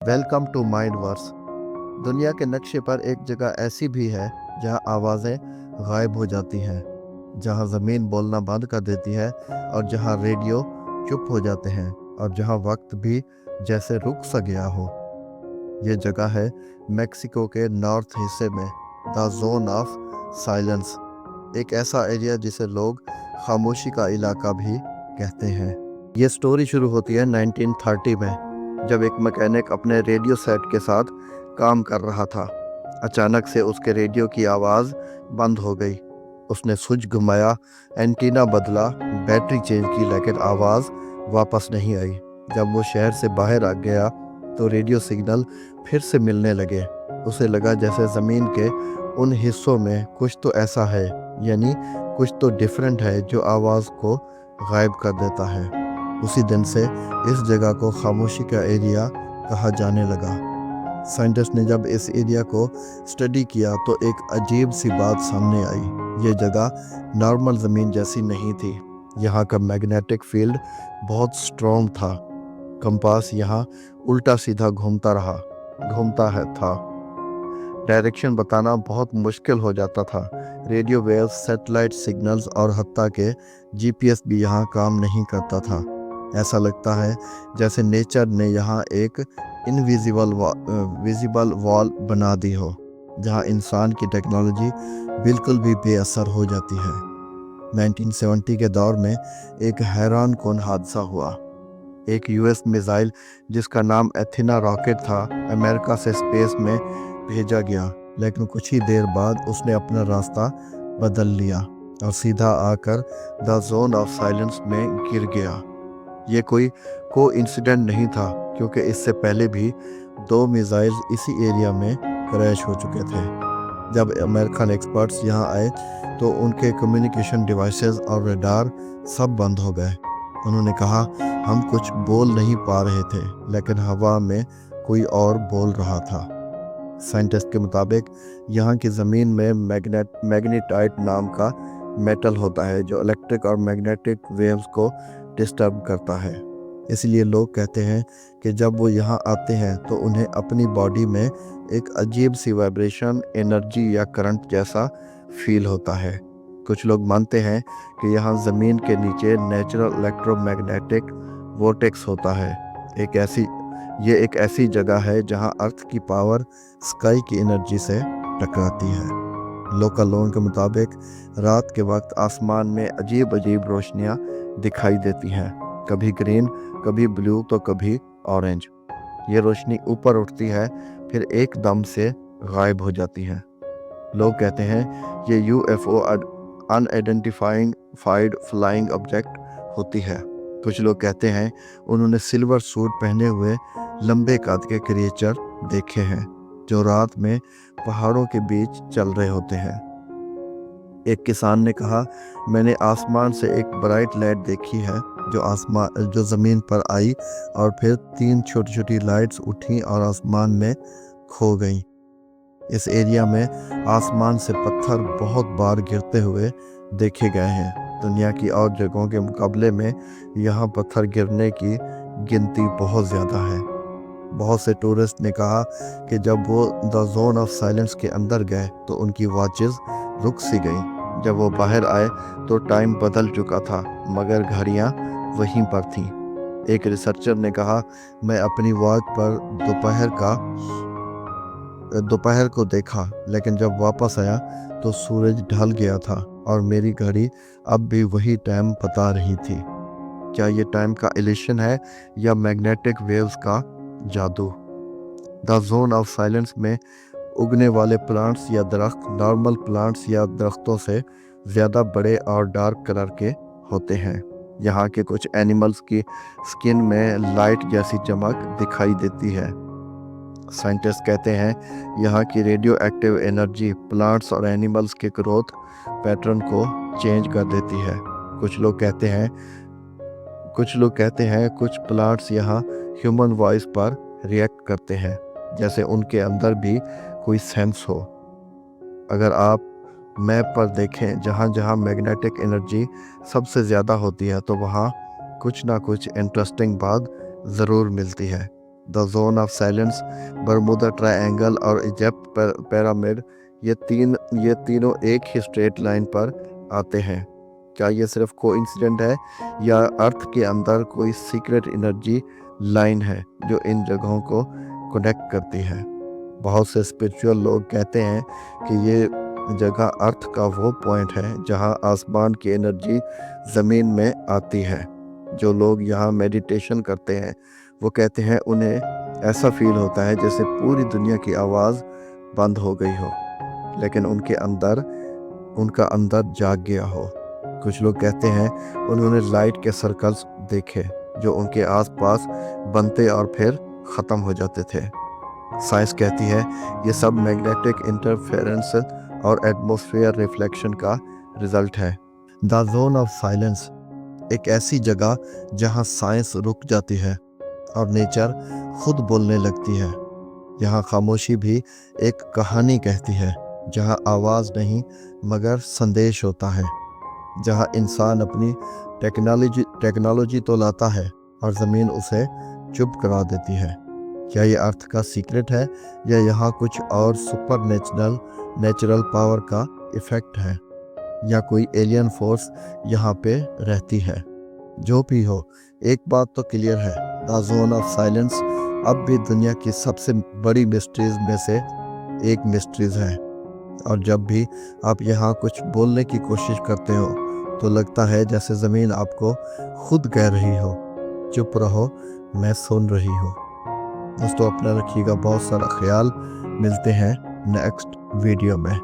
Welcome to mind verse. दुनिया के नक्शे पर एक जगह ऐसी भी है जहां आवाज़ें गायब हो जाती हैं, जहां ज़मीन बोलना बंद कर देती है और जहां रेडियो चुप हो जाते हैं और जहां वक्त भी जैसे रुक सा गया हो। ये जगह है मेक्सिको के नॉर्थ हिस्से में, द जोन ऑफ साइलेंस। एक ऐसा एरिया जिसे लोग खामोशी का इलाका भी कहते हैं। ये स्टोरी शुरू होती है 1930 में, जब एक मैकेनिक अपने रेडियो सेट के साथ काम कर रहा था। अचानक से उसके रेडियो की आवाज़ बंद हो गई। उसने स्विच घुमाया, एंटीना बदला, बैटरी चेंज की, लेकिन आवाज़ वापस नहीं आई। जब वो शहर से बाहर आ गया तो रेडियो सिग्नल फिर से मिलने लगे। उसे लगा जैसे ज़मीन के उन हिस्सों में कुछ तो ऐसा है, यानी कुछ तो डिफरेंट है जो आवाज़ को गायब कर देता है। उसी दिन से इस जगह को खामोशी का एरिया कहा जाने लगा। साइंटिस्ट ने जब इस एरिया को स्टडी किया तो एक अजीब सी बात सामने आई। ये जगह नॉर्मल ज़मीन जैसी नहीं थी। यहाँ का मैग्नेटिक फील्ड बहुत स्ट्रॉन्ग था। कंपास यहाँ उल्टा सीधा घूमता था। डायरेक्शन बताना बहुत मुश्किल हो जाता था। रेडियो वेव्स, सैटेलाइट सिग्नल्स और हत्ता के जीपीएस भी यहाँ काम नहीं करता था। ऐसा लगता है जैसे नेचर ने यहाँ एक विजिबल वॉल बना दी हो, जहाँ इंसान की टेक्नोलॉजी बिल्कुल भी बेअसर हो जाती है। 1970 के दौर में एक हैरान कौन हादसा हुआ। एक यूएस मिसाइल जिसका नाम एथिना रॉकेट था, अमेरिका से स्पेस में भेजा गया, लेकिन कुछ ही देर बाद उसने अपना रास्ता बदल लिया और सीधा आकर द जोन ऑफ साइलेंस में गिर गया। ये कोई कोइंसिडेंट नहीं था, क्योंकि इससे पहले भी 2 मिसाइल्स इसी एरिया में क्रैश हो चुके थे। जब अमेरिकन एक्सपर्ट्स यहाँ आए तो उनके कम्युनिकेशन डिवाइसेस और रडार सब बंद हो गए। उन्होंने कहा, हम कुछ बोल नहीं पा रहे थे, लेकिन हवा में कोई और बोल रहा था। साइंटिस्ट के मुताबिक यहाँ की ज़मीन में मैग्नेटाइट नाम का मेटल होता है जो इलेक्ट्रिक और मैग्नेटिक वेव्स को डिस्टर्ब करता है। इसलिए लोग कहते हैं कि जब वो यहाँ आते हैं तो उन्हें अपनी बॉडी में एक अजीब सी वाइब्रेशन, एनर्जी या करंट जैसा फील होता है। कुछ लोग मानते हैं कि यहाँ ज़मीन के नीचे नेचुरल इलेक्ट्रोमैग्नेटिक वोर्टेक्स होता है। ये एक ऐसी जगह है जहाँ अर्थ की पावर स्काई की एनर्जी से टकराती है। लोकल लोगों के मुताबिक रात के वक्त आसमान में अजीब अजीब रोशनियाँ दिखाई देती हैं, कभी ग्रीन, कभी ब्लू तो कभी ऑरेंज। ये रोशनी ऊपर उठती है, फिर एकदम से गायब हो जाती है। लोग कहते हैं ये यूएफओ अनआइडेंटिफाइड फ्लाइंग ऑब्जेक्ट होती है। कुछ लोग कहते हैं उन्होंने सिल्वर सूट पहने हुए लंबे कद के क्रिएचर देखे हैं जो रात में पहाड़ों के बीच चल रहे होते हैं। एक किसान ने कहा, मैंने आसमान से एक ब्राइट लाइट देखी है जो ज़मीन पर आई और फिर 3 छोटी छोटी लाइट्स उठी और आसमान में खो गईं। इस एरिया में आसमान से पत्थर बहुत बार गिरते हुए देखे गए हैं। दुनिया की और जगहों के मुकाबले में यहाँ पत्थर गिरने की गिनती बहुत ज़्यादा है। बहुत से टूरिस्ट ने कहा कि जब वो द जोन ऑफ साइलेंस के अंदर गए तो उनकी वॉचेस रुक सी गई। जब वो बाहर आए तो टाइम बदल चुका था, मगर घड़ियाँ वहीं पर थीं। एक रिसर्चर ने कहा, मैं अपनी वॉच पर दोपहर को देखा, लेकिन जब वापस आया तो सूरज ढल गया था और मेरी घड़ी अब भी वही टाइम बता रही थी। क्या ये टाइम का इल्यूशन है या मैग्नेटिक वेव्स का जादू? द जोन ऑफ साइलेंस में उगने वाले प्लांट्स या दरख्त नॉर्मल प्लांट्स या दरख्तों से ज़्यादा बड़े और डार्क कलर के होते हैं। यहाँ के कुछ एनिमल्स की स्किन में लाइट जैसी चमक दिखाई देती है। साइंटिस्ट कहते हैं यहाँ की रेडियो एक्टिव एनर्जी प्लांट्स और एनिमल्स के ग्रोथ पैटर्न को चेंज कर देती है। कुछ लोग कहते हैं कुछ प्लांट्स यहाँ ह्यूमन वॉइस पर रिएक्ट करते हैं, जैसे उनके अंदर भी कोई सेंस हो। अगर आप मैप पर देखें, जहाँ जहाँ मैग्नेटिक एनर्जी सबसे ज़्यादा होती है तो वहाँ कुछ ना कुछ इंटरेस्टिंग बात ज़रूर मिलती है। The zone of silence, Bermuda triangle اور ایجپٹ پیرامڈ، یہ تینوں ایک ہی اسٹریٹ لائن پر آتے ہیں۔ کیا یہ صرف کو انسیڈنٹ ہے یا ارتھ کے اندر کوئی سیکرٹ انرجی لائن ہے جو ان جگہوں کو کنیکٹ کرتی ہے؟ بہت سے اسپرچول لوگ کہتے ہیں کہ یہ جگہ ارتھ کا وہ پوائنٹ ہے جہاں آسمان کی انرجی زمین میں آتی ہے۔ جو لوگ یہاں میڈیٹیشن کرتے ہیں وہ کہتے ہیں انہیں ایسا فیل ہوتا ہے جیسے پوری دنیا کی آواز بند ہو گئی ہو، لیکن ان کا اندر جاگ گیا ہو۔ کچھ لوگ کہتے ہیں انہوں نے لائٹ کے سرکلز دیکھے جو ان کے آس پاس بنتے اور پھر ختم ہو جاتے تھے۔ سائنس کہتی ہے یہ سب میگنیٹک انٹرفیرنس اور ایٹماسفیئر ریفلیکشن کا رزلٹ ہے۔ دا زون آف سائلنس ایک ایسی جگہ جہاں سائنس رک جاتی ہے اور نیچر خود بولنے لگتی ہے۔ یہاں خاموشی بھی ایک کہانی کہتی ہے، جہاں آواز نہیں مگر سندیش ہوتا ہے، جہاں انسان اپنی ٹیکنالوجی تو لاتا ہے اور زمین اسے چپ کرا دیتی ہے۔ کیا یہ ارتھ کا سیکرٹ ہے یا یہاں کچھ اور سپر نیچرل پاور کا ایفیکٹ ہے، یا کوئی ایلین فورس یہاں پہ رہتی ہے؟ جو بھی ہو، ایک بات تو کلیئر ہے، دا زون آف سائلنس اب بھی دنیا کی سب سے بڑی مسٹریز میں سے ایک مسٹریز ہے، اور جب بھی آپ یہاں کچھ بولنے کی کوشش کرتے ہو تو لگتا ہے جیسے زمین آپ کو خود کہہ رہی ہو، چپ رہو، میں سن رہی ہوں۔ دوستو اپنا رکھیے گا بہت سارا خیال، ملتے ہیں نیکسٹ ویڈیو میں۔